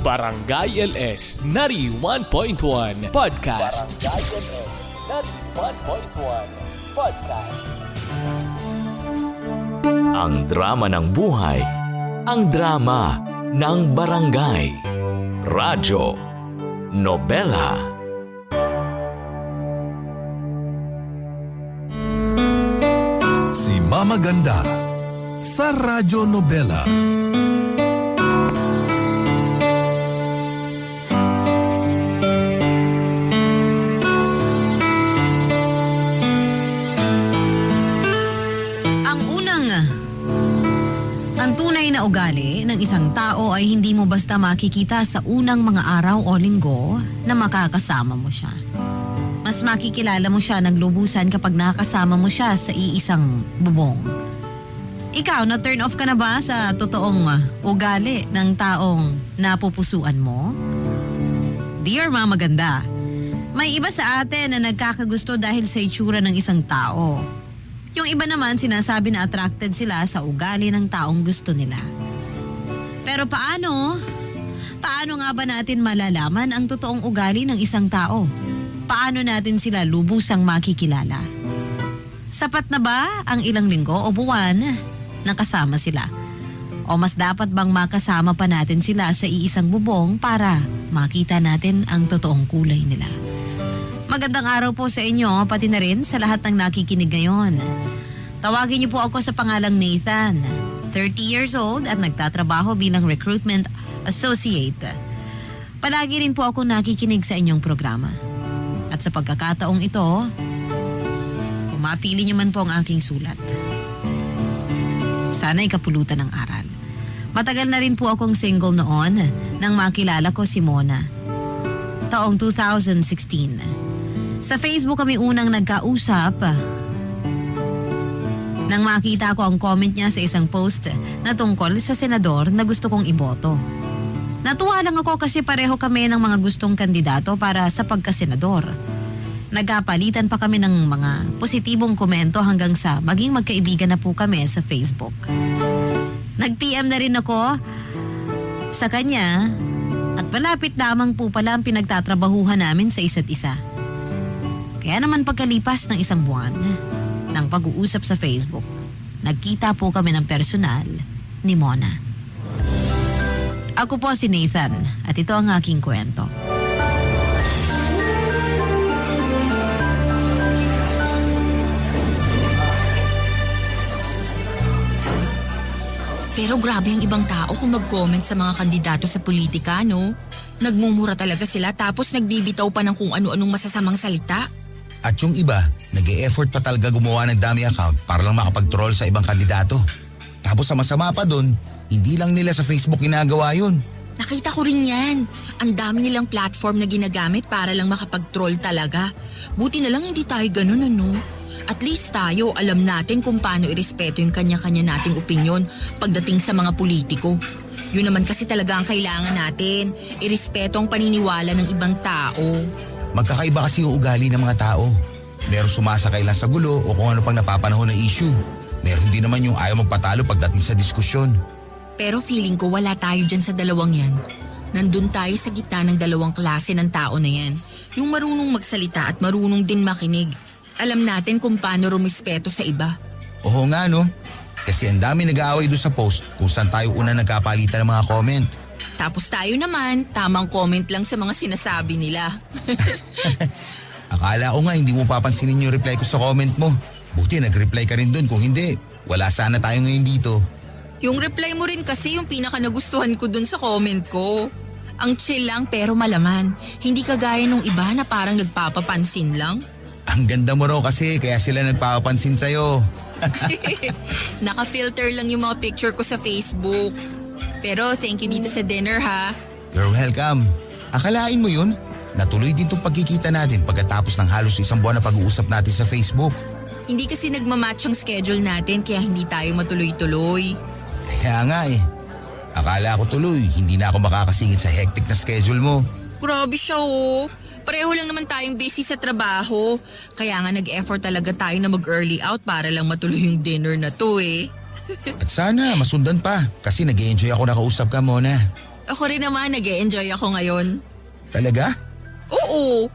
Barangay LS 91.1 Podcast. Barangay LS 91.1 Podcast. Ang drama ng buhay, ang drama ng barangay. Radyo, nobela. Si Mama Ganda sa Radyo Nobela. Ang tunay na ugali ng isang tao ay hindi mo basta makikita sa unang mga araw o linggo na makakasama mo siya. Mas makikilala mo siya ng lubusan kapag nakakasama mo siya sa iisang bubong. Ikaw, na-turn off ka na ba sa totoong ugali ng taong napupusuan mo? Dear Mama Ganda, may iba sa atin na nagkakagusto dahil sa itsura ng isang tao. Yung iba naman sinasabi na attracted sila sa ugali ng taong gusto nila. Pero paano? Paano nga ba natin malalaman ang totoong ugali ng isang tao? Paano natin sila lubusang makikilala? Sapat na ba ang ilang linggo o buwan na kasama sila? O mas dapat bang makasama pa natin sila sa iisang bubong para makita natin ang totoong kulay nila? Magandang araw po sa inyo, pati na rin sa lahat ng nakikinig ngayon. Tawagin niyo po ako sa pangalang Nathan, 30 years old at nagtatrabaho bilang recruitment associate. Palagi rin po ako nakikinig sa inyong programa. At sa pagkakataong ito, kung mapili niyo man po ang aking sulat, sana'y kapulutan ng aral. Matagal na rin po akong single noon nang makilala ko si Mona. Taong 2016. Sa Facebook kami unang nagkausap nang makita ko ang comment niya sa isang post na tungkol sa senador na gusto kong iboto. Natuwa lang ako kasi pareho kami ng mga gustong kandidato para sa pagkasenador. Nagkapalitan pa kami ng mga positibong komento hanggang sa maging magkaibigan na po kami sa Facebook. Nag-PM na rin ako sa kanya at malapit lamang po pala ang pinagtatrabahuhan namin sa isa't isa. Kaya naman pagkalipas ng isang buwan ng pag-uusap sa Facebook, nagkita po kami ng personal ni Mona. Ako po si Nathan at ito ang aking kwento. Pero grabe ang ibang tao kung mag-comment sa mga kandidato sa politika, no? Nagmumura talaga sila tapos nagbibitaw pa ng kung ano-anong masasamang salita. At yung iba, nag-e-effort pa talaga gumawa ng dummy account para lang makapag-troll sa ibang kandidato. Tapos sa masama pa dun, hindi lang nila sa Facebook ginagawa yun. Nakita ko rin yan. Ang dami nilang platform na ginagamit para lang makapag-troll talaga. Buti na lang hindi tayo ganun, ano? At least tayo, alam natin kung paano irespeto yung kanya-kanya nating opinyon pagdating sa mga politiko. Yun naman kasi talaga ang kailangan natin, irespeto ang paniniwala ng ibang tao. Magkakaiba kasi yung ugali ng mga tao. Meron sumasakay lang sa gulo o kung ano pang napapanahon na issue. Meron din naman yung ayaw magpatalo pagdating sa diskusyon. Pero feeling ko wala tayo dyan sa dalawang yan. Nandun tayo sa gitna ng dalawang klase ng tao na yan. Yung marunong magsalita at marunong din makinig. Alam natin kung paano rumispeto sa iba. Oo nga no. Kasi ang dami nag-aaway doon sa post kung saan tayo una nagkapalitan ng mga comment. Tapos tayo naman, tamang comment lang sa mga sinasabi nila. Akala ko nga hindi mo papansinin yung reply ko sa comment mo. Buti nag-reply ka rin doon, kung hindi, wala sana tayo ngayon dito. Yung reply mo rin kasi yung pinaka nagustuhan ko dun sa comment ko. Ang chill lang pero malaman. Hindi kagaya nung iba na parang nagpapapansin lang. Ang ganda mo raw kasi kaya sila nagpapapansin sa'yo. Naka-filter lang yung mga picture ko sa Facebook. Pero thank you dito sa dinner ha. You're welcome. Akalain mo yun? Natuloy din tong pagkikita natin pagkatapos ng halos isang buwan na pag-uusap natin sa Facebook. Hindi kasi nagmamatch ang schedule natin kaya hindi tayo matuloy-tuloy. Kaya nga eh. Akala ko tuloy, hindi na ako makakasingit sa hectic na schedule mo. Grabe siya oh. Pareho lang naman tayong busy sa trabaho. Kaya nga nag-effort talaga tayo na mag-early out para lang matuloy yung dinner na to eh. At sana masundan pa kasi nag-e-enjoy ako nakausap ka, Mona. Ako rin naman, nag-e-enjoy ako ngayon. Talaga? Oo.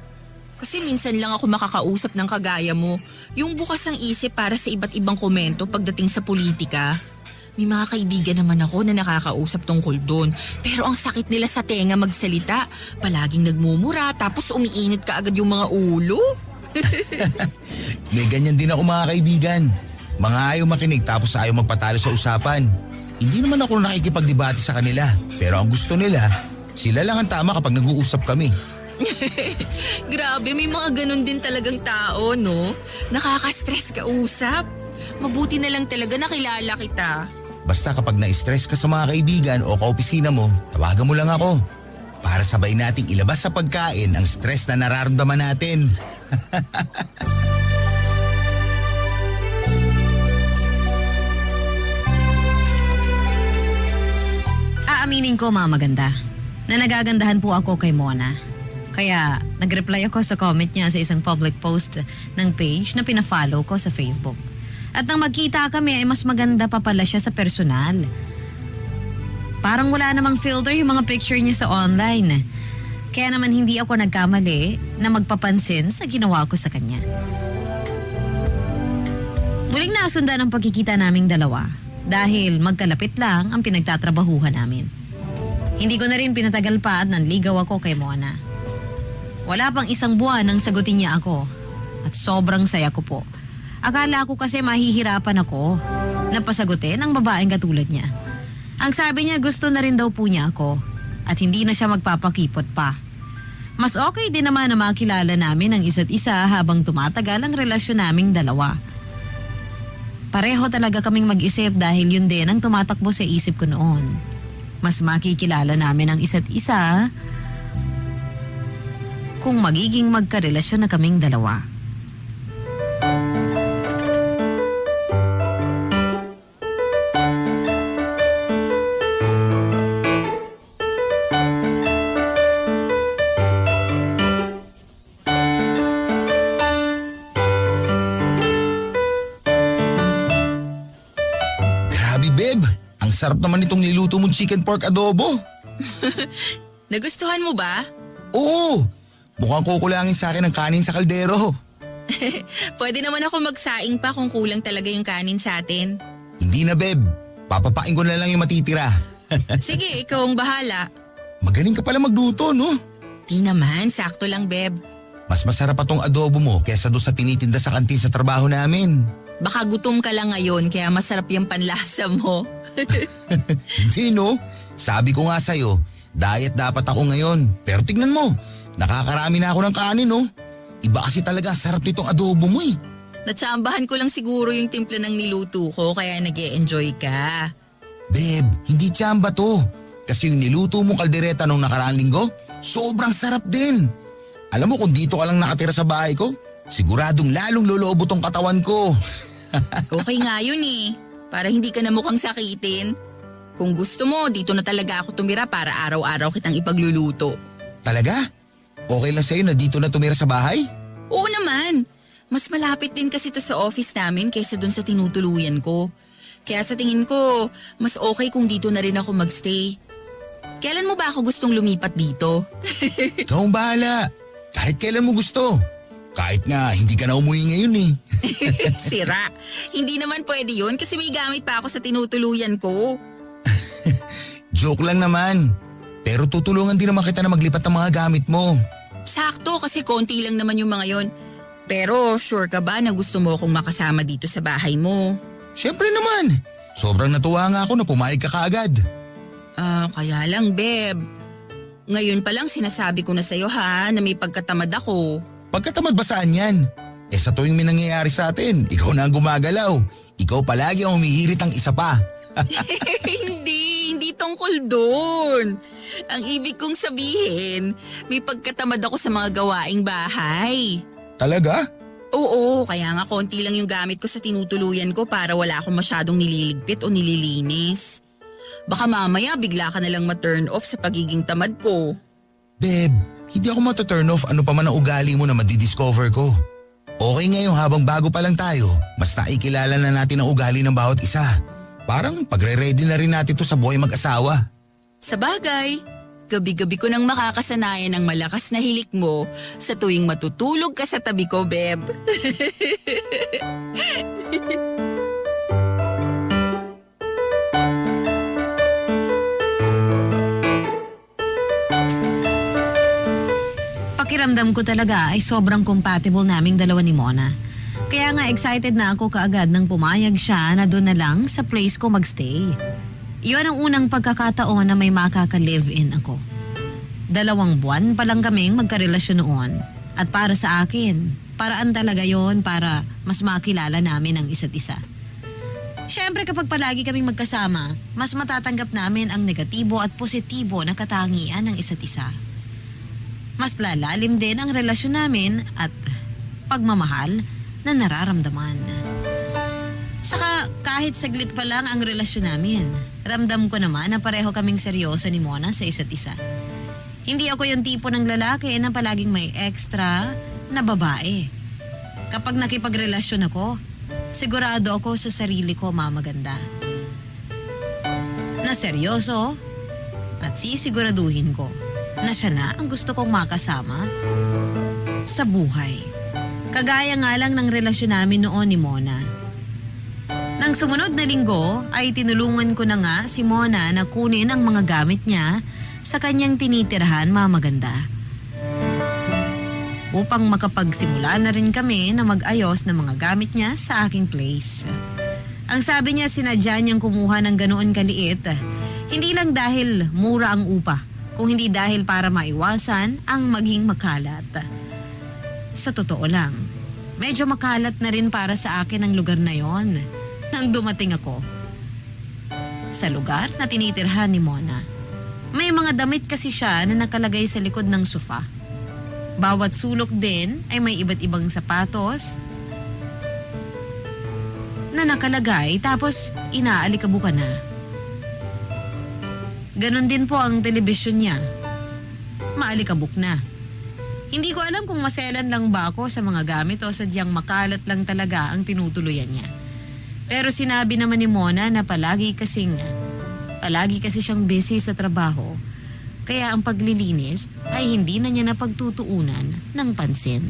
Kasi minsan lang ako makakausap ng kagaya mo. Yung bukas ng isip para sa iba't ibang komento pagdating sa politika. May mga kaibigan naman ako na nakakausap tungkol doon. Pero ang sakit nila sa tenga magsalita. Palaging nagmumura tapos umiinit ka agad yung mga ulo. May ganyan din ako mga kaibigan. Mga ayaw makinig tapos ayaw magpatalo sa usapan. Hindi naman ako nakikipagdebate sa kanila. Pero ang gusto nila, sila lang ang tama kapag nag-uusap kami. Grabe, may mga ganun din talagang tao, no? Nakaka-stress kausap. Mabuti na lang talaga nakilala kita. Basta kapag na-stress ka sa mga kaibigan o kaopisina mo, tawagan mo lang ako. Para sabay nating ilabas sa pagkain ang stress na nararamdaman natin. Aaminin ko, Mama Ganda, na nagagandahan po ako kay Mona. Kaya nag-reply ako sa comment niya sa isang public post ng page na pina-follow ko sa Facebook. At nang magkita kami ay mas maganda pa pala siya sa personal. Parang wala namang filter yung mga picture niya sa online. Kaya naman hindi ako nagkamali na magpapansin sa ginawa ko sa kanya. Muling nasundan ang pagkikita naming dalawa dahil magkalapit lang ang pinagtatrabahuhan namin. Hindi ko na rin pinatagal pa at nanligaw ako kay Mona. Wala pang isang buwan nang sagutin niya ako at sobrang saya ko po. Akala ko kasi mahihirapan ako na pasagutin ang babaeng katulad niya. Ang sabi niya gusto na rin daw po niya ako at hindi na siya magpapakipot pa. Mas okay din naman na makilala namin ang isa't isa habang tumatagal ang relasyon naming dalawa. Pareho talaga kaming mag-isip dahil yun din ang tumatakbo sa isip ko noon. Mas makikilala namin ang isa't isa kung magiging magkarelasyon na kaming dalawa. Grabe, Beb. Ang sarap naman itong niluto mong chicken pork adobo. Nagustuhan mo ba? Oo, mukhang kukulangin sa akin ang kanin sa kaldero. Pwede naman ako magsaing pa kung kulang talaga yung kanin sa atin. Hindi na, Beb. Papapain ko na lang yung matitira. Sige, ikaw ang bahala. Magaling ka pala magluto, no? Di naman, sakto lang, Beb. Mas masarap pa tong adobo mo kesa doon sa tinitinda sa kantin sa trabaho namin. Baka gutom ka lang ngayon kaya masarap yung panlasa mo. Hindi, no? Sabi ko nga sa'yo, diet dapat ako ngayon. Pero tignan mo, nakakarami na ako ng kanin, no? Iba kasi talaga sarap nitong adobo mo eh. Natsambahan ko lang siguro yung timpla ng niluto ko kaya nag-e-enjoy ka. Beb, hindi tsamba to. Kasi yung niluto mong kaldereta nung nakaraang linggo, sobrang sarap din. Alam mo kung dito ka lang nakatira sa bahay ko, siguradong lalong lolobo tong katawan ko. Okay nga yun eh. Para hindi ka na mukhang sakitin. Kung gusto mo, dito na talaga ako tumira para araw-araw kitang ipagluluto. Talaga? Okay lang sa'yo na dito na tumira sa bahay? Oo naman. Mas malapit din kasi to sa office namin kaysa dun sa tinutuluyan ko. Kaya sa tingin ko, mas okay kung dito na rin ako magstay. Kailan mo ba ako gustong lumipat dito? Ikaw ang bahala. Kahit kailan mo gusto. Kahit nga hindi ka na umuwi ngayon eh. Sira. Hindi naman pwede yun kasi may gamit pa ako sa tinutuluyan ko. Joke lang naman. Pero tutulungan din naman kita na maglipat ng mga gamit mo. Sakto kasi konti lang naman yung mga yon. Pero sure ka ba na gusto mo akong makasama dito sa bahay mo? Siyempre naman. Sobrang natuwa nga ako na pumayag ka kaagad. Kaya lang, Beb. Ngayon pa lang sinasabi ko na sa'yo ha, na may pagkatamad ako. Pagkatamad ba saan yan? Sa tuwing may nangyayari sa atin, ikaw na ang gumagalaw. Ikaw palagi ang humihirit ang isa pa. Hindi tungkol doon. Ang ibig kong sabihin, may pagkatamad ako sa mga gawaing bahay. Talaga? Oo, kaya nga konti lang yung gamit ko sa tinutuluyan ko para wala akong masyadong nililigpit o nililinis. Baka mamaya bigla ka nalang ma-turn off sa pagiging tamad ko. Beb, hindi ako mata-turn off ano pa man ang ugali mo na madidiscover ko. Okay ngayon habang bago pa lang tayo, mas naikilala na natin ang ugali ng bawat isa. Parang pagre-ready na rin natin to sa buhay mag-asawa. Sa bagay, gabi-gabi ko nang makakasanayan ang malakas na hilik mo sa tuwing matutulog ka sa tabi ko, Beb. Pakiramdam ko talaga ay sobrang compatible naming dalawa ni Mona. Kaya nga excited na ako kaagad nang pumayag siya na doon na lang sa place ko magstay. Iyon ang unang pagkakataon na may makaka-live-in ako. 2 buwan pa lang kaming magkarelasyon noon. At para sa akin, paraan talaga yon para mas makilala namin ang isa't isa. Siyempre kapag palagi kaming magkasama, mas matatanggap namin ang negatibo at positibo na katangian ng isa't isa. Mas lalalim din ang relasyon namin at pagmamahal na nararamdaman. Saka kahit saglit pa lang ang relasyon namin, ramdam ko naman na pareho kaming seryoso ni Mona sa isa't isa. Hindi ako yung tipo ng lalaki na palaging may extra na babae. Kapag nakipagrelasyon ako, sigurado ako sa sarili ko mamaganda. Na seryoso at sisiguraduhin ko na siya na ang gusto kong makasama sa buhay. Kagaya nga lang ng relasyon namin noon ni Mona. Nang sumunod na linggo ay tinulungan ko na nga si Mona na kunin ang mga gamit niya sa kanyang tinitirahan mamaganda. Upang makapagsimula na rin kami na mag-ayos ng mga gamit niya sa aking place. Ang sabi niya sinadya niyang kumuha ng ganoon kaliit, hindi lang dahil mura ang upa, kung hindi dahil para maiwasan ang maging makalat. Sa totoo lang, medyo makalat na rin para sa akin ang lugar na yon nang dumating ako sa lugar na tinitirhan ni Mona. May mga damit kasi siya na nakalagay sa likod ng sofa. Bawat sulok din ay may iba't ibang sapatos na nakalagay tapos inaalikabukan na. Ganon din po ang telebisyon niya. Maalikabok na. Hindi ko alam kung maselan lang ba ako sa mga gamit o sadyang makalat lang talaga ang tinutuluyan niya. Pero sinabi naman ni Mona na palagi kasi siyang busy sa trabaho. Kaya ang paglilinis ay hindi na niya napagtutuunan ng pansin.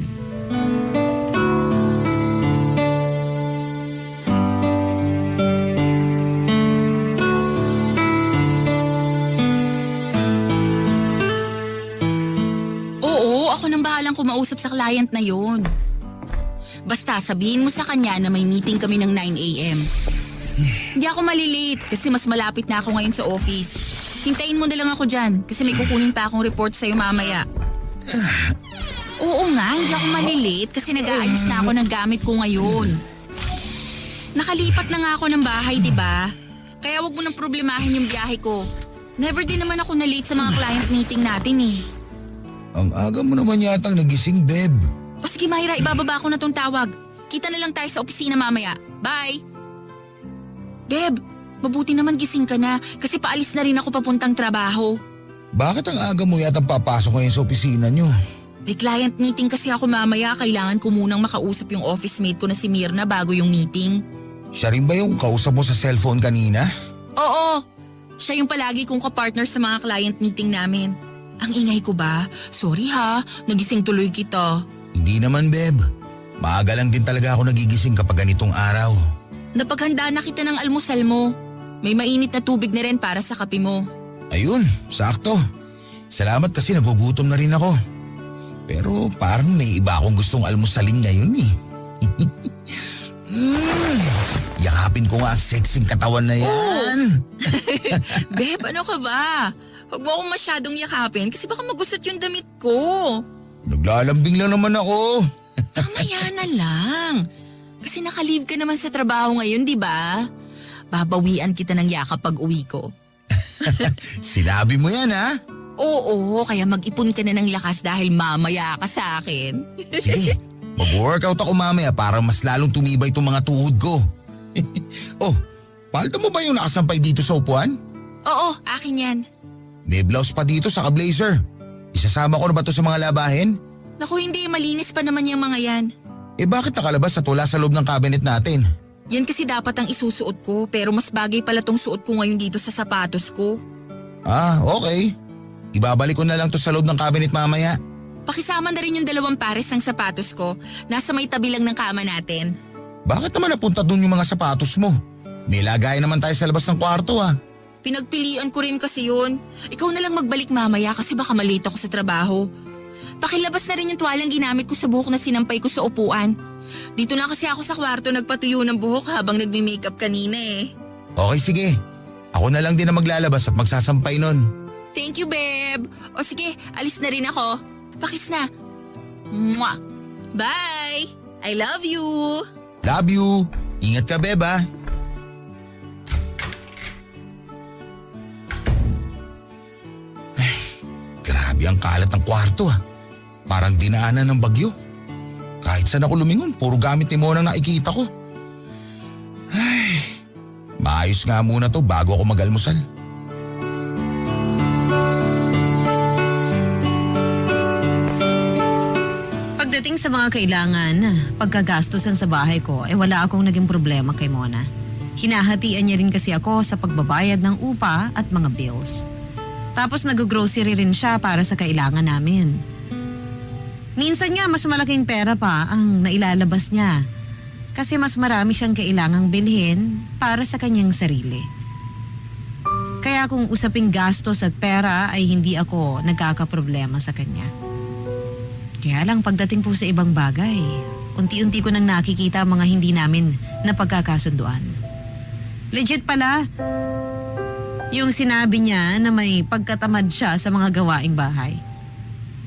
Bahalang kumausap sa client na yon. Basta sabihin mo sa kanya na may meeting kami ng 9 a.m. Hindi ako malilate kasi mas malapit na ako ngayon sa office. Hintayin mo na lang ako dyan kasi may kukunin pa akong report sa'yo mamaya. Oo nga, hindi ako malilate kasi nag-aayos na ako ng gamit ko ngayon. Nakalipat na nga ako ng bahay, diba? Kaya wag mo nang problemahin yung biyahe ko. Never din naman ako na-late sa mga client meeting natin eh. Ang aga mo naman yatang nagising, Beb. O sige Myra, ibababa ko na tong tawag. Kita na lang tayo sa opisina mamaya. Bye! Beb, mabuti naman gising ka na kasi paalis na rin ako papuntang trabaho. Bakit ang aga mo yatang papasok ngayon sa opisina nyo? May client meeting kasi ako mamaya. Kailangan ko munang makausap yung office mate ko na si Mirna bago yung meeting. Siya rin ba yung kausap mo sa cellphone kanina? Oo, siya yung palagi kong kapartner sa mga client meeting namin. Ang ingay ko ba? Sorry ha, nagising tuloy kita. Hindi naman, Beb. Maaga lang din talaga ako nagigising kapag ganitong araw. Napaghanda na kita ng almusal mo. May mainit na tubig na rin para sa kape mo. Ayun, sakto. Salamat kasi nagugutom na rin ako. Pero parang may iba akong gustong almusalin ngayon eh. Yakapin ko nga ang sexing katawan na yan. Beb, ano ka ba? Huwag mo akong masyadong yakapin kasi baka magusot yung damit ko. Naglalambing lang naman ako. Mamaya na lang. Kasi naka-leave ka naman sa trabaho ngayon, di ba? Babawian kita ng yakap pag uwi ko. Sinabi mo yan, ha? Oo, kaya mag-ipon ka na ng lakas dahil mamaya ka sa akin. Sige, mag-workout ako mamaya para mas lalong tumibay itong mga tuhod ko. Oh, palda mo ba yung nakasampay dito sa upuan? Oo, akin yan. May blouse pa dito sa blazer. Isasama ko na ba ito sa mga labahin? Naku, hindi. Malinis pa naman yung mga yan. Eh bakit nakalabas sa tula sa loob ng cabinet natin? Yan kasi dapat ang isusuot ko pero mas bagay pala tong suot ko ngayon dito sa sapatos ko. Okay. Ibabalik ko na lang to sa loob ng cabinet mamaya. Pakisama na rin yung 2 pares ng sapatos ko. Nasa may tabi lang ng kama natin. Bakit naman napunta dun yung mga sapatos mo? May lagayan naman tayo sa labas ng kwarto Pinagpilian ko rin kasi yun. Ikaw na lang magbalik mamaya kasi baka malate ako sa trabaho. Pakilabas na rin yung tuwalang ginamit ko sa buhok na sinampay ko sa upuan. Dito na kasi ako sa kwarto nagpatuyo ng buhok habang nagme-makeup kanina eh. Okay, sige. Ako na lang din na maglalabas at magsasampay nun. Thank you, babe. O sige, alis na rin ako. Pakis na. Mwah! Bye! I love you! Love you. Ingat ka, beba. Ay, grabe ang kalat ng kwarto Parang dinaanan ng bagyo. Kahit saan ako lumingon, puro gamit ni Mona nakikita ko. Ay, maayos nga muna to bago ako mag-almusal. Pagdating sa mga kailangan, pagkagastusan sa bahay ko, wala akong naging problema kay Mona. Hinahatian niya rin kasi ako sa pagbabayad ng upa at mga bills. Tapos nag-grocery rin siya para sa kailangan namin. Minsan nga mas malaking pera pa ang nailalabas niya kasi mas marami siyang kailangang bilhin para sa kanyang sarili. Kaya kung usaping gastos at pera ay hindi ako nagkakaproblema sa kanya. Kaya lang pagdating po sa ibang bagay, unti-unti ko nang nakikita ang mga hindi namin napagkakasunduan. Legit pala, yung sinabi niya na may pagkatamad siya sa mga gawaing bahay.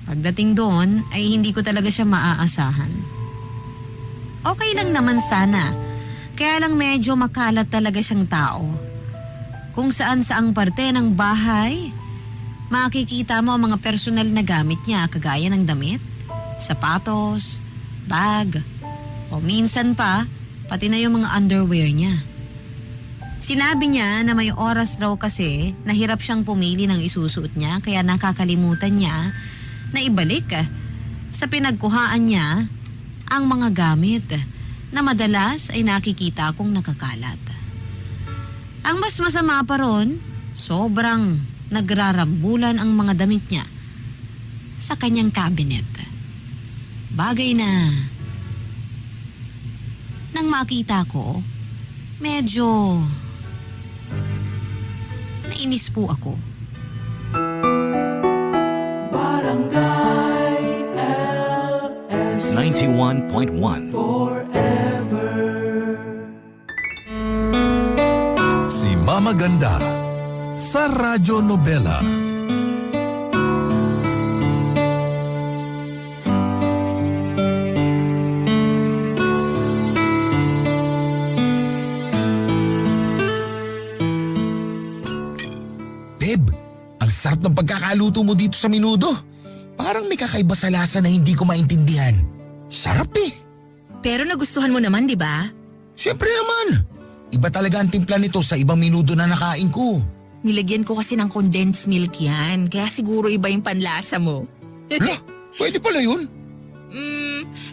Pagdating doon ay hindi ko talaga siya maaasahan. Okay lang naman sana, kaya lang medyo makalat talaga siyang tao. Kung saan-saang parte ng bahay, makikita mo ang mga personal na gamit niya kagaya ng damit, sapatos, bag, o minsan pa, pati na yung mga underwear niya. Sinabi niya na may oras raw kasi nahirap siyang pumili ng isusuot niya kaya nakakalimutan niya na ibalik sa pinagkuhaan niya ang mga gamit na madalas ay nakikita kong nakakalat. Ang mas masama pa ron, sobrang nagrarambulan ang mga damit niya sa kanyang cabinet. Bagay na nang makita ko, medyo nainis po ako. 91.1 Si Mama Ganda sa Radyo Nobela. Beb, ang sarap ng pagkakaluto mo dito sa minudo. Parang may kakaiba sa lasa na hindi ko maintindihan. Sarap Pero nagustuhan mo naman, di ba? Siyempre naman. Iba talaga ang timpla nito sa ibang minudo na nakain ko. Nilagyan ko kasi ng condensed milk yan, kaya siguro iba yung panlasa mo. Hala, pwede pala yun.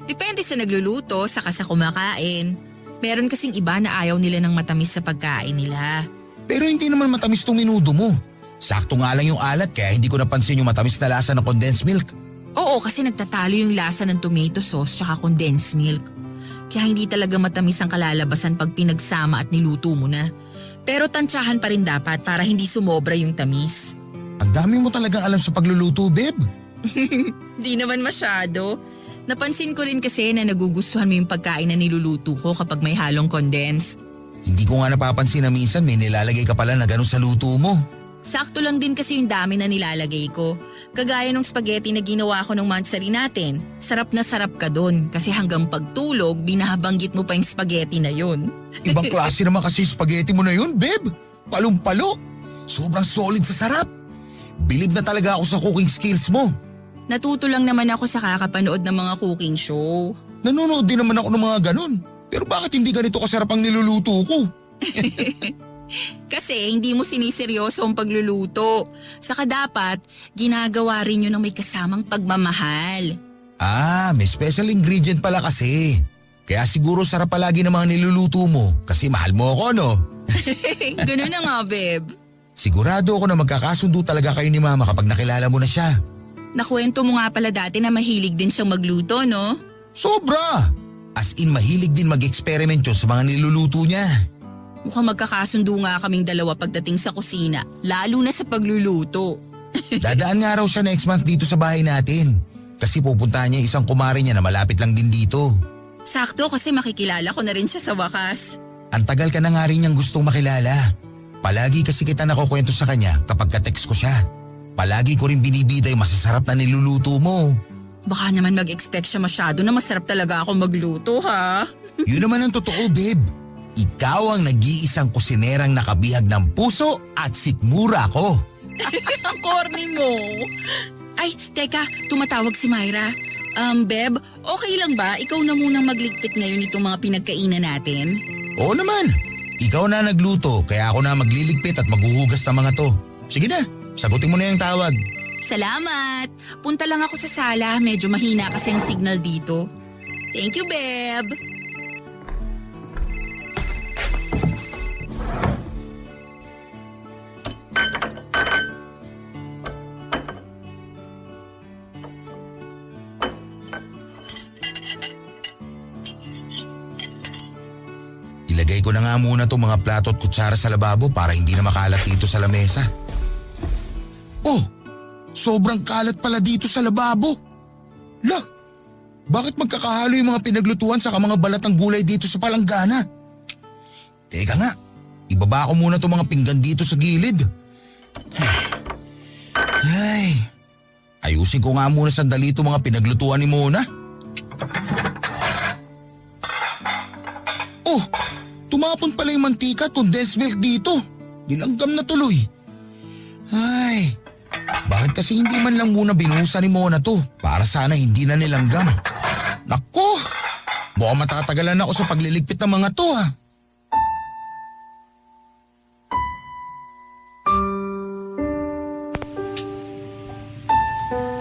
Depende sa nagluluto, saka sa kumakain. Meron kasing iba na ayaw nila ng matamis sa pagkain nila. Pero hindi naman matamis tong minudo mo. Sakto nga lang yung alat kaya hindi ko napansin yung matamis na lasa ng condensed milk. Oo, kasi nagtatalo yung lasa ng tomato sauce tsaka condensed milk. Kaya hindi talaga matamis ang kalalabasan pag pinagsama at niluto mo na. Pero tansyahan pa rin dapat para hindi sumobra yung tamis. Ang dami mo talagang alam sa pagluluto, Beb. Di naman masyado. Napansin ko rin kasi na nagugustuhan mo yung pagkain na niluluto ko kapag may halong condensed. Hindi ko nga napapansin na minsan may nilalagay ka pala na ganun sa luto mo. Sakto lang din kasi yung dami na nilalagay ko. Kagaya ng spaghetti na ginawa ko nung monthsary natin. Sarap na sarap ka dun kasi hanggang pagtulog, binabanggit mo pa yung spaghetti na yun. Ibang klase naman kasi yung spaghetti mo na yun, Beb. Palong-palo. Sobrang solid sa sarap. Believe na talaga ako sa cooking skills mo. Natuto lang naman ako sa kakapanood ng mga cooking show. Nanonood din naman ako ng mga ganun. Pero bakit hindi ganito kasarap ang niluluto ko? Kasi hindi mo siniseryoso ang pagluluto. Saka dapat, ginagawa rin yun ng may kasamang pagmamahal. May special ingredient pala kasi. Kaya siguro sarap palagi ng mga niluluto mo kasi mahal mo ako, no? Ganun na nga, babe. Sigurado ako na magkakasundo talaga kayo ni Mama kapag nakilala mo na siya. Nakwento mo nga pala dati na mahilig din siyang magluto, no? Sobra! As in mahilig din mag-experiment yun sa mga niluluto niya. Mukhang magkakasundo nga kaming dalawa pagdating sa kusina, lalo na sa pagluluto. Dadaan nga raw siya next month dito sa bahay natin. Kasi pupuntahan niya isang kumare niya na malapit lang din dito. Sakto kasi makikilala ko na rin siya sa wakas. Ang tagal ka na nga rin niyang gustong makilala. Palagi kasi kita nakukwento sa kanya kapag ka-text ko siya. Palagi ko rin binibida yung masasarap na niluluto mo. Baka naman mag-expect siya masyado na masarap talaga ako magluto, ha? Yun naman ang totoo, babe. Ikaw ang nag-iisang kusinerang nakabihag ng puso at sikmura ko. Ang corny mo. Ay, teka, tumatawag si Myra. Beb, okay lang ba? Ikaw na munang magligpit ngayon itong mga pinagkainan natin? Oo naman. Ikaw na nagluto, kaya ako na magliligpit at maghuhugas ng mga to. Sige na, sagutin mo na yung tawag. Salamat! Punta lang ako sa sala. Medyo mahina kasi ang signal dito. Thank you, Beb! Ilagay ko na nga muna itong mga plato at kutsara sa lababo para hindi na makalat dito sa lamesa. Oh, sobrang kalat pala dito sa lababo. Lah, bakit magkakahalo yung mga pinaglutuan sa mga balat ng gulay dito sa palanggana? Teka nga, ibaba ko muna itong mga pinggan dito sa gilid. Ay, ayusin ko nga muna sandali itong mga pinaglutuan ni Mona. Oh, tumapon pala yung mantika at condensed milk dito. Nilanggam na tuloy. Ay, bakit kasi hindi man lang muna binuhusan ni Mona to para sana hindi na nilanggam? Nako, mukhang matatagalan ako sa pagliligpit ng mga to ha.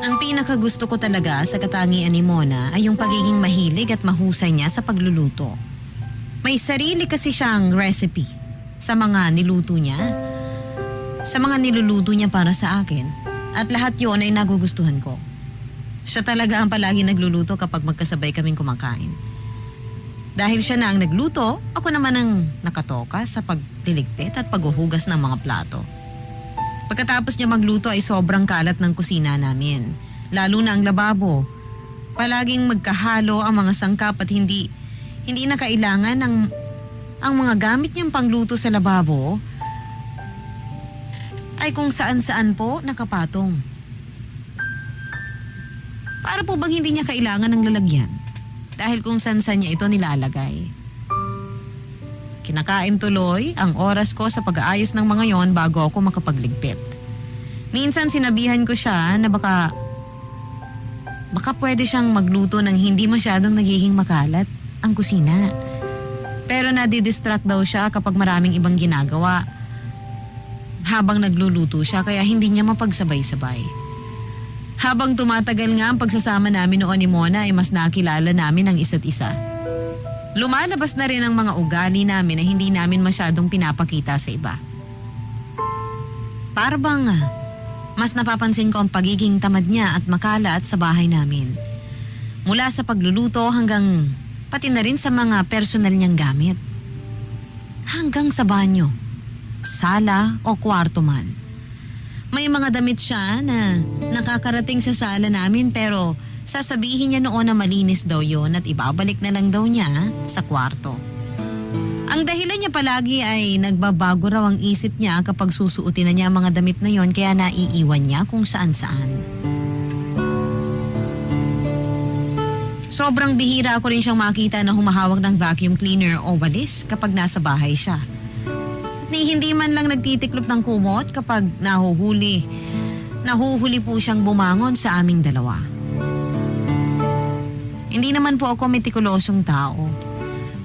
Ang pinakagusto ko talaga sa katangian ni Mona ay yung pagiging mahilig at mahusay niya sa pagluluto. May sarili kasi siyang recipe sa mga niluto niya. Sa mga niluluto niya para sa akin. At lahat yon ay nagugustuhan ko. Siya talaga ang palagi nagluluto kapag magkasabay kaming kumakain. Dahil siya na ang nagluto, ako naman ang nakatoka sa pagliligpit at paghuhugas ng mga plato. Pagkatapos niya magluto ay sobrang kalat ng kusina namin. Lalo na ang lababo. Palaging magkahalo ang mga sangkap at hindi na kailangan ang mga gamit niyang pangluto sa lababo ay kung saan-saan po nakapatong. Para po bang hindi niya kailangan ng lalagyan? Dahil kung saan-saan niya ito nilalagay. Kinakain tuloy ang oras ko sa pag-aayos ng mga yon bago ako makapagligpit. Minsan sinabihan ko siya na baka pwede siyang magluto ng hindi masyadong nagiging makalat ang kusina. Pero nadidistract daw siya kapag maraming ibang ginagawa habang nagluluto siya kaya hindi niya mapagsabay-sabay. Habang tumatagal nga ang pagsasama namin noon ni Mona ay mas nakilala namin ang isa't isa. Lumalabas na rin ang mga ugali namin na hindi namin masyadong pinapakita sa iba. Para bang mas napapansin ko ang pagiging tamad niya at makalat sa bahay namin. Mula sa pagluluto hanggang pati na rin sa mga personal niyang gamit. Hanggang sa banyo, sala o kwarto man. May mga damit siya na nakakarating sa sala namin pero sasabihin niya noon na malinis daw yon at ibabalik na lang daw niya sa kwarto. Ang dahilan niya palagi ay nagbabago raw ang isip niya kapag susuotin na niya ang mga damit na yon kaya naiiwan niya kung saan-saan. Sobrang bihira ko rin siyang makita na humahawak ng vacuum cleaner o walis kapag nasa bahay siya. At hindi man lang nagtitiklop ng kumot kapag nahuhuli po siyang bumangon sa aming dalawa. Hindi naman po ako metikulosong tao.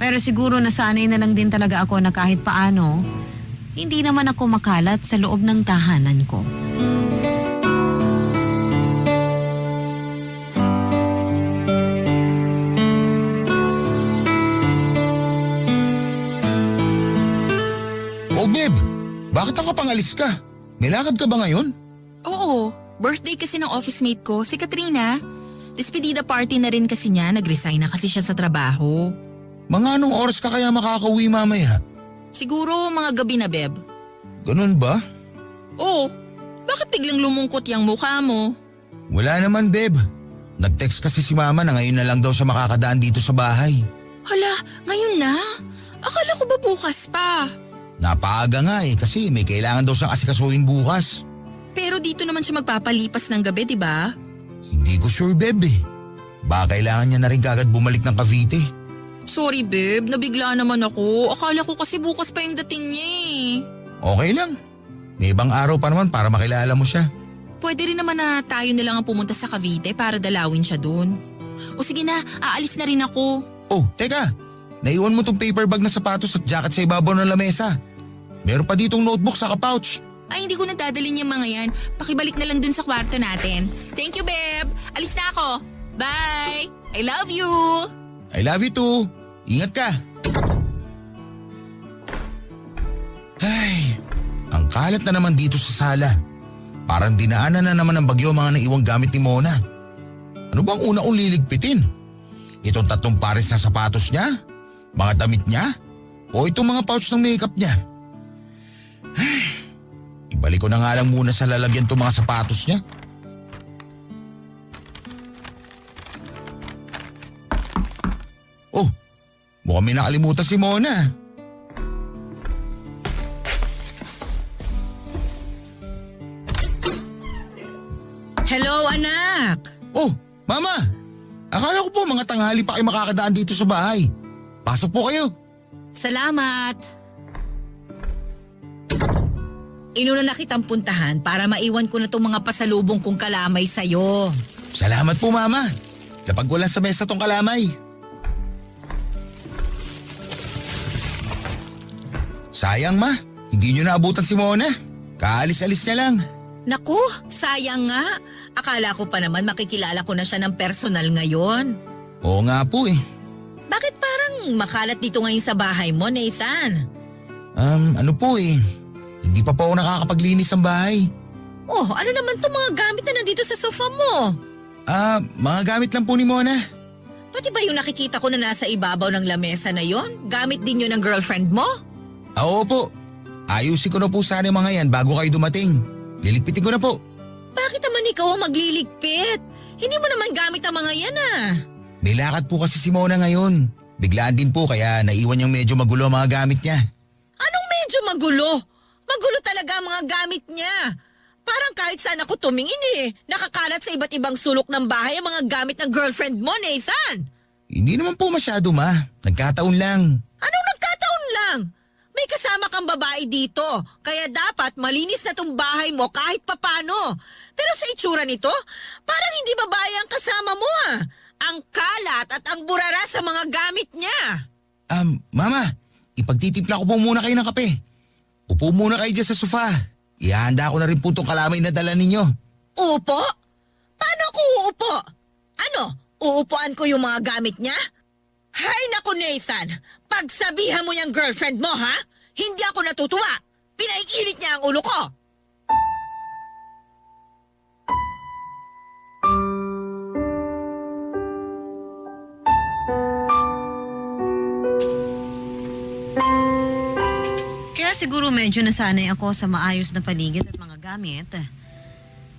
Pero siguro nasanay na lang din talaga ako na kahit paano, hindi naman ako makalat sa loob ng tahanan ko. Oh babe, bakit ako ka pang alis ka? May lakad ka ba ngayon? Oo, birthday kasi ng office mate ko, si Katrina. Despedida party na rin kasi niya, nag-resign na kasi siya sa trabaho. Mga anong oras ka kaya makakauwi mamaya? Siguro mga gabi na, Beb. Ganun ba? Oo, bakit biglang lumungkot yung mukha mo? Wala naman, Beb. Nag-text kasi si Mama na ngayon na lang daw siya makakadaan dito sa bahay. Hala, ngayon na? Akala ko ba bukas pa? Napaaga nga kasi may kailangan daw siyang asikasuhin bukas. Pero dito naman siya magpapalipas ng gabi, di ba? Hindi ko sure, Beb Baka kailangan niya na rin kagad bumalik ng Cavite. Sorry, Beb. Nabigla naman ako. Akala ko kasi bukas pa yung dating niya eh. Okay lang. May ibang araw pa naman para makilala mo siya. Pwede rin naman na tayo na lang ang pumunta sa Cavite para dalawin siya doon. O sige na, aalis na rin ako. Oh, teka. Naiwan mo tong paper bag na sapatos at jacket sa ibabaw ng lamesa. Meron pa ditong notebook sa pouch. Ay, hindi ko na dadalhin yung mga yan. Pakibalik na lang dun sa kwarto natin. Thank you, Beb. Alis na ako. Bye. I love you. I love you too. Ingat ka. Ay, ang kalat na naman dito sa sala. Parang dinaanan na naman ng bagyo ang mga naiwang gamit ni Mona. Ano bang una kong liligpitin? Itong 3 pares na sapatos niya? Mga damit niya? O itong mga pouch ng makeup niya? Ay, ibalik ko na nga lang muna sa lalagyan itong mga sapatos niya. Oh, mukhang may nakalimutan si Mona. Hello, anak! Oh, Mama! Akala ko po mga tanghali pa kayo makakadaan dito sa bahay. Pasok po kayo. Salamat! Inuna na kitang puntahan para maiwan ko na itong mga pasalubong kong kalamay sa'yo. Salamat po, Mama. Kapag wala sa mesa tong kalamay. Sayang, Ma. Hindi nyo naabutan si Mona. Kaalis-alis niya lang. Naku, sayang nga. Akala ko pa naman makikilala ko na siya ng personal ngayon. Oo nga po Bakit parang makalat dito ngayon sa bahay mo, Nathan? Ano po hindi pa po ako nakakapaglinis ng bahay. Oh, ano naman itong mga gamit na nandito sa sofa mo? Mga gamit lang po ni Mona. Pati ba yung nakikita ko na nasa ibabaw ng lamesa na yon? Gamit din yun ng girlfriend mo? Oo po. Ayusin ko na po sana yung mga yan bago kayo dumating. Liligpitin ko na po. Bakit naman ikaw ang magliligpit? Hindi mo naman gamit ang mga yan May lakad po kasi si Mona ngayon. Biglaan din po kaya naiwan niyang medyo magulo ang mga gamit niya. Anong medyo magulo? Magulo talaga ang mga gamit niya. Parang kahit saan ako tumingin nakakalat sa iba't ibang sulok ng bahay ang mga gamit ng girlfriend mo, Nathan. Hindi naman po masyado, Ma. Nagkataon lang. Anong nagkataon lang? May kasama kang babae dito, kaya dapat malinis na tong bahay mo kahit papano. Pero sa itsura nito, parang hindi babae ang kasama mo Ang kalat at ang burara sa mga gamit niya. Mama, ipagtitimpla ko po muna kayo ng kape. Upo muna kayo dyan sa sofa. Ihanda ko na rin po itong kalamay na dala ninyo. Upo? Paano ako uupo? Ano, uupuan ko yung mga gamit niya? Hay naku, Nathan! Pagsabihan mo yung girlfriend mo, ha? Hindi ako natutuwa. Pinaiinit niya ang ulo ko. Kaya siguro medyo nasanay ako sa maayos na paligid at mga gamit.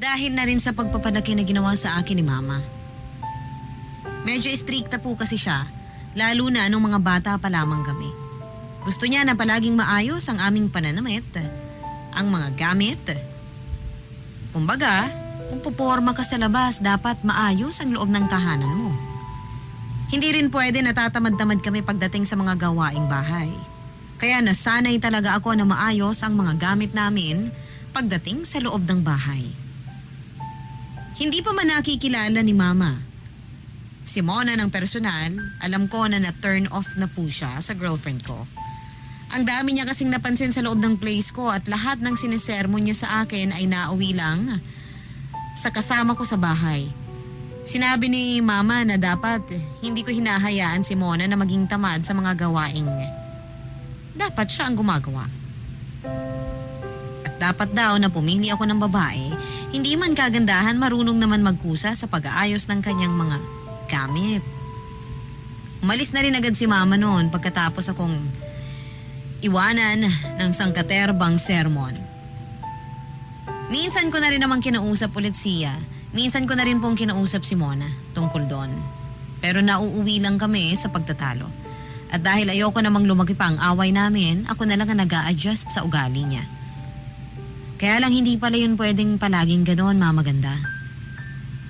Dahil na rin sa pagpapalaki na ginawa sa akin ni Mama. Medyo strikta po kasi siya. Lalo na nung mga bata pa lamang kami. Gusto niya na palaging maayos ang aming pananamit, ang mga gamit. Kumbaga, kung puporma ka sa labas, dapat maayos ang loob ng tahanan mo. Hindi rin pwede natatamad-tamad kami pagdating sa mga gawaing bahay. Kaya nasanay talaga ako na maayos ang mga gamit namin pagdating sa loob ng bahay. Hindi pa man nakikilala ni Mama si Mona ng personal, alam ko na na-turn off na po siya sa girlfriend ko. Ang dami niya kasing napansin sa loob ng place ko at lahat ng sinisermon niya sa akin ay nauwi lang sa kasama ko sa bahay. Sinabi ni Mama na dapat hindi ko hinahayaan si Mona na maging tamad sa mga gawaing dapat siya ang gumagawa. At Dapat daw na pumili ako ng babae, hindi man kagandahan marunong naman magkusa sa pag-aayos ng kanyang mga gamit. Umalis na rin agad si mama noon pagkatapos akong iwanan ng sangkaterbang sermon. Minsan ko na rin naman kinausap ulit siya. Minsan ko na rin pong kinausap si Mona tungkol doon. Pero nauuwi lang kami sa pagtatalo. At dahil ayoko namang lumaki pa ang away namin, ako na lang ang nag-a-adjust sa ugali niya. Kaya lang hindi pala yun pwedeng palaging ganoon, Mama Ganda.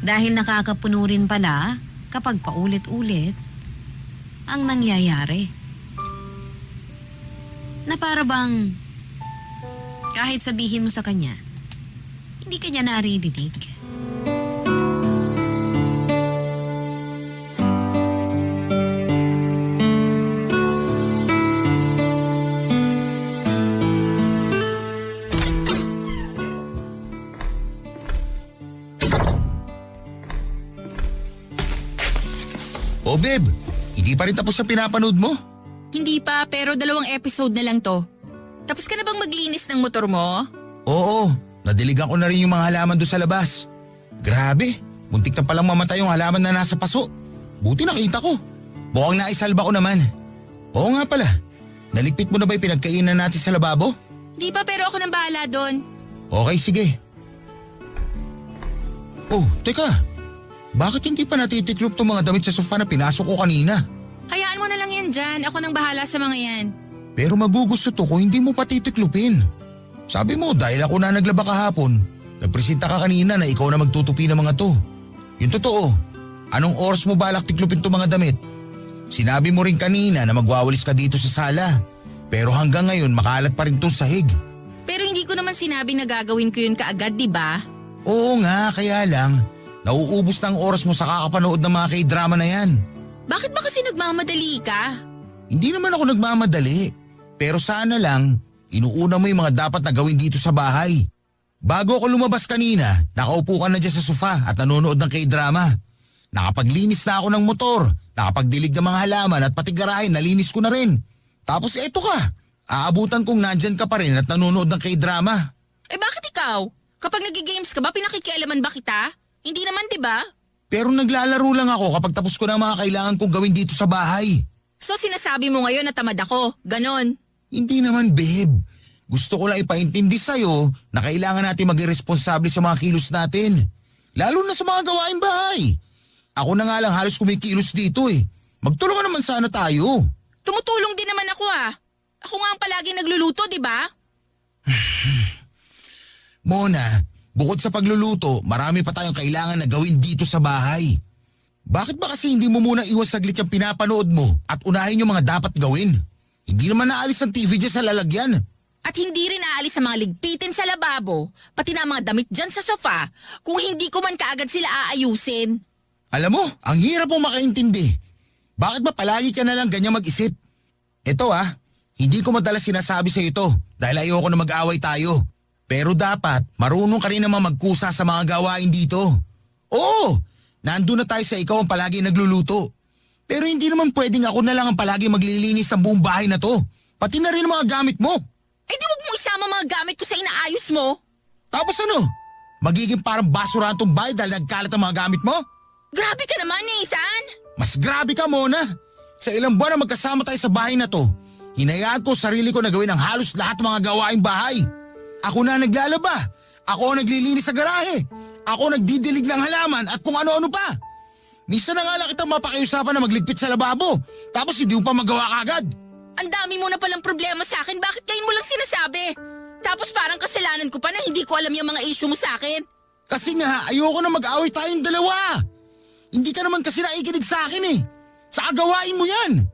Dahil nakakapuno rin pala kapag paulit-ulit ang nangyayari. Na para bang kahit sabihin mo sa kanya, hindi kanya naririnig. Oh, Beb, hindi pa rin tapos sa pinapanood mo? Hindi pa, pero 2 episode na lang to. Tapos ka na bang maglinis ng motor mo? Oo, nadiligan ko na rin yung mga halaman doon sa labas. Grabe, muntik na palang mamatay yung halaman na nasa paso. Buti nakita ko. Mukhang naisalba ko naman. Oo nga pala, naligpit mo na ba yung pinagkainan natin sa lababo? Di pa, pero ako nang bahala doon. Okay, sige. Oh, teka. Bakit hindi pa natitiklop tong mga damit sa sofa na pinasok ko kanina? Hayaan mo na lang yan dyan. Ako nang bahala sa mga yan. Pero magugusto to kung hindi mo pa titiklopin. Sabi mo dahil ako na naglaba kahapon, nagpresenta ka kanina na ikaw na magtutupi ng mga to. Yung totoo, anong oras mo balak tiklopin tong mga damit? Sinabi mo rin kanina na magwawalis ka dito sa sala. Pero hanggang ngayon makalat pa rin tong sahig. Pero hindi ko naman sinabi na gagawin ko yun kaagad, di ba? Oo nga, kaya lang. Nauubos na ang oras mo sa kakapanood ng mga K-drama na yan. Bakit ba kasi nagmamadali ka? Hindi naman ako nagmamadali. Pero sana lang, inuuna mo yung mga dapat na gawin dito sa bahay. Bago ako lumabas kanina, nakaupo ka na dyan sa sofa at nanonood ng K-drama. Nakapaglinis na ako ng motor, nakapagdilig ng mga halaman at pati garahe nalinis ko na rin. Tapos eto ka, aabutan kong nandyan ka pa rin at nanonood ng K-drama. Eh bakit ikaw? Kapag nagigames ka ba, pinakikialaman ba kita? Hindi naman, di ba? Pero naglalaro lang ako kapag tapos ko na ang mga kailangan kong gawin dito sa bahay. So sinasabi mo ngayon na tamad ako, ganon. Hindi naman, babe. Gusto ko lang ipaintindi sa'yo na kailangan natin maging responsable sa mga kilos natin. Lalo na sa mga gawain bahay. Ako na nga lang halos kumikilos dito eh. Magtulungan naman sana tayo. Tumutulong din naman ako ah. Ako nga ang palagi nagluluto, di ba? Mona, bukod sa pagluluto, marami pa tayong kailangan na gawin dito sa bahay. Bakit ba kasi hindi mo muna iwas saglit yung pinapanood mo at unahin yung mga dapat gawin? Hindi naman naalis ang TV dyan sa lalagyan. At hindi rin aalis sa mga ligpitin sa lababo, pati na ang mga damit dyan sa sofa, kung hindi ko man kaagad sila aayusin. Alam mo, ang hirap mong makaintindi. Bakit ba palagi ka na lang ganyan mag-isip? Ito hindi ko madalas sinasabi sa ito dahil ayoko na mag-away tayo. Pero dapat marunong ka rin naman magkusa sa mga gawain dito. Oo, nandun na tayo sa ikaw ang palagi nagluluto. Pero hindi naman pwedeng ako na lang ang palagi maglilinis ng buong bahay na to. Pati na rin ang mga gamit mo. Eh di wag mo isama mga gamit ko sa inaayos mo. Tapos ano? Magiging parang basurahan tong bahay dahil nagkalat ang mga gamit mo? Grabe ka naman, Nathan! Mas grabe ka, Mona. Sa ilang buwan na magkasama tayo sa bahay na to, hinayaan ko sarili ko na gawin ang halos lahat ng mga gawaing bahay. Ako na naglalaba. Ako ang naglilinis sa garahe. Ako nagdidilig ng halaman at kung ano-ano pa. Minsan na nga lang kitang mapakiusapan na magligpit sa lababo. Tapos hindi mo pa magawa kagad. Ang dami mo na palang problema sa akin, bakit kayo mo lang sinasabi? Tapos parang kasalanan ko pa na hindi ko alam yung mga issue mo sa akin. Kasi nga, ayoko na mag-away tayong dalawa. Hindi ka naman kasi nakikinig sa akin eh. Saka gawain mo yan.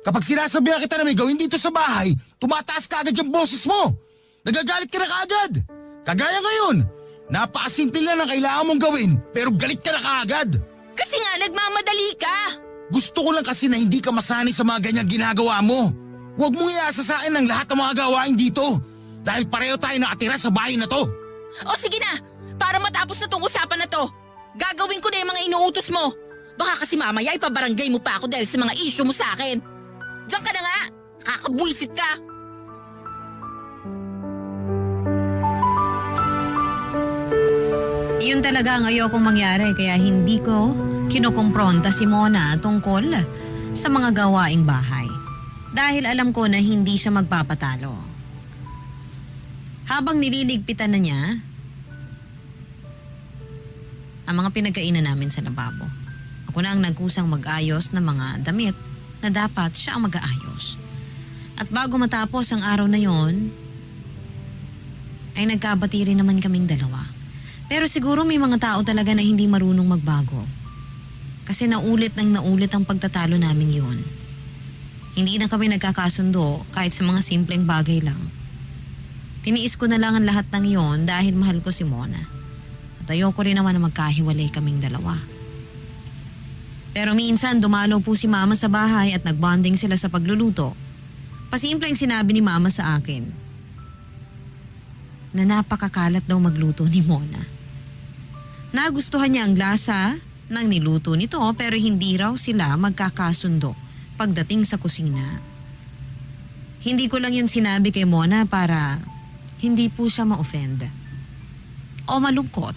Kapag sinasabihan kita na may gawin dito sa bahay, tumataas ka agad yung boses mo. Nagagalit ka na kaagad. Kagaya ngayon, napakasimple lang ang kailangan mong gawin pero galit ka na kaagad. Kasi nga nagmamadali ka. Gusto ko lang kasi na hindi ka masanay sa mga ganyang ginagawa mo. Huwag mong iasa sa akin ang lahat ng mga gawain dito. Dahil pareho tayo nakatira sa bahay na to. O sige na, para matapos na tong usapan na to, gagawin ko na yung mga inuutos mo. Baka kasi mamaya ipabarangay mo pa ako dahil sa mga issue mo sa akin. Diyan ka na nga, kakabwisit ka. Yun talaga ang ayokong mangyari kaya hindi ko kinukumpronta si Mona tungkol sa mga gawaing bahay. Dahil alam ko na hindi siya magpapatalo. Habang nililigpitan na niya ang mga pinagkainan namin sa lababo, ako na ang nagkusang mag-ayos ng mga damit na dapat siya ang mag-aayos. At bago matapos ang araw na yon, ay nagkabati rin naman kaming dalawa. Pero siguro may mga tao talaga na hindi marunong magbago. Kasi naulit ang pagtatalo namin yun. Hindi na kami nagkakasundo kahit sa mga simpleng bagay lang. Tiniis ko na lang ang lahat ng yon dahil mahal ko si Mona. At ayoko rin naman na magkahiwalay kaming dalawa. Pero minsan dumalaw po si Mama sa bahay at nagbonding sila sa pagluluto. Pasimpleng sinabi ni Mama sa akin na napakakalat daw magluto ni Mona. Nagustuhan niya ang lasa ng niluto nito pero hindi raw sila magkakasundo pagdating sa kusina. Hindi ko lang yun sinabi kay Mona para hindi po siya ma-offend o malungkot.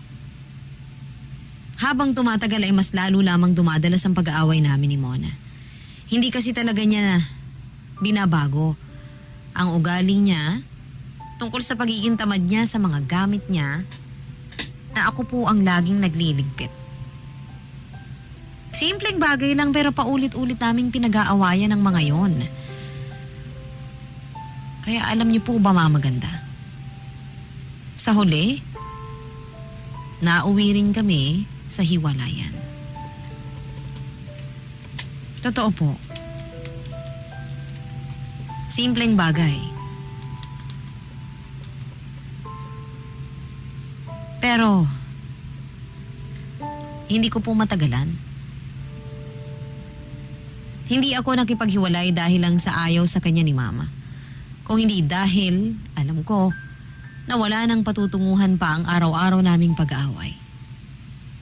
Habang tumatagal ay mas lalo lamang dumadalas ang pag-aaway namin ni Mona. Hindi kasi talaga niya binabago ang ugali niya tungkol sa pagiging tamad niya sa mga gamit niya na ako po ang laging nagliligpit. Simpleng bagay lang pero paulit-ulit naming pinag-aawayan ng mga yon. Kaya alam niyo po ba, Mama Ganda? Sa huli, nauwi rin kami sa hiwalayan. Totoo po. Simpleng bagay. Pero, hindi ko po matagalan. Hindi ako nakipaghiwalay dahil lang sa ayaw sa kanya ni Mama. Kung hindi dahil, alam ko, na wala nang patutunguhan pa ang araw-araw naming pag-aaway.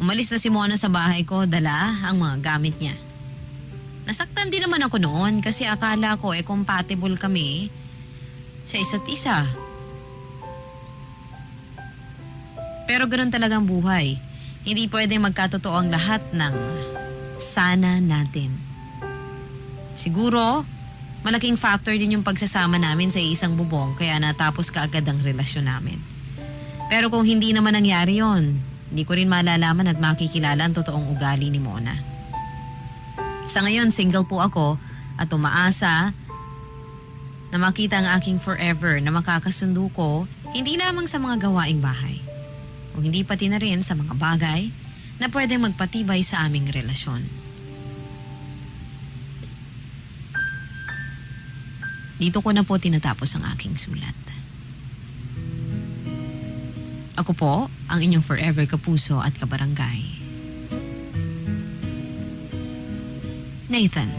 Umalis na si Mona sa bahay ko, dala ang mga gamit niya. Nasaktan din naman ako noon kasi akala ko compatible kami sa isa't isa. Pero ganoon talagang buhay. Hindi pwedeng magkatotoo ang lahat ng sana natin. Siguro, malaking factor din yung pagsasama namin sa isang bubong kaya natapos kaagad ang relasyon namin. Pero kung hindi naman nangyari yon, hindi ko rin malalaman at makikilala ang totoong ugali ni Mona. Sa ngayon, single po ako at umaasa na makita ang aking forever na makakasundo ko hindi lamang sa mga gawaing bahay, kung hindi pati na rin sa mga bagay na pwedeng magpatibay sa aming relasyon. Dito ko na po tinatapos ang aking sulat. Ako po, ang inyong forever kapuso at kabarangay, Nathan.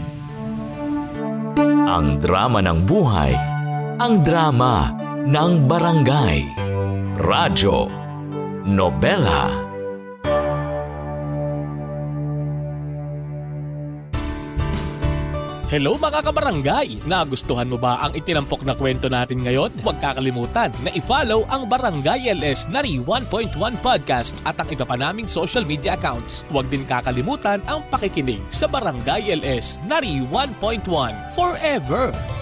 Ang drama ng buhay, ang drama ng barangay. Radyo Nobela. Hello mga kabarangay! Nagustuhan mo ba ang itinampok na kwento natin ngayon? Huwag kakalimutan na i-follow ang Barangay LS Nari 1.1 Podcast at ang iba pa naming social media accounts. Huwag din kakalimutan ang pakikinig sa Barangay LS Nari 1.1 Forever!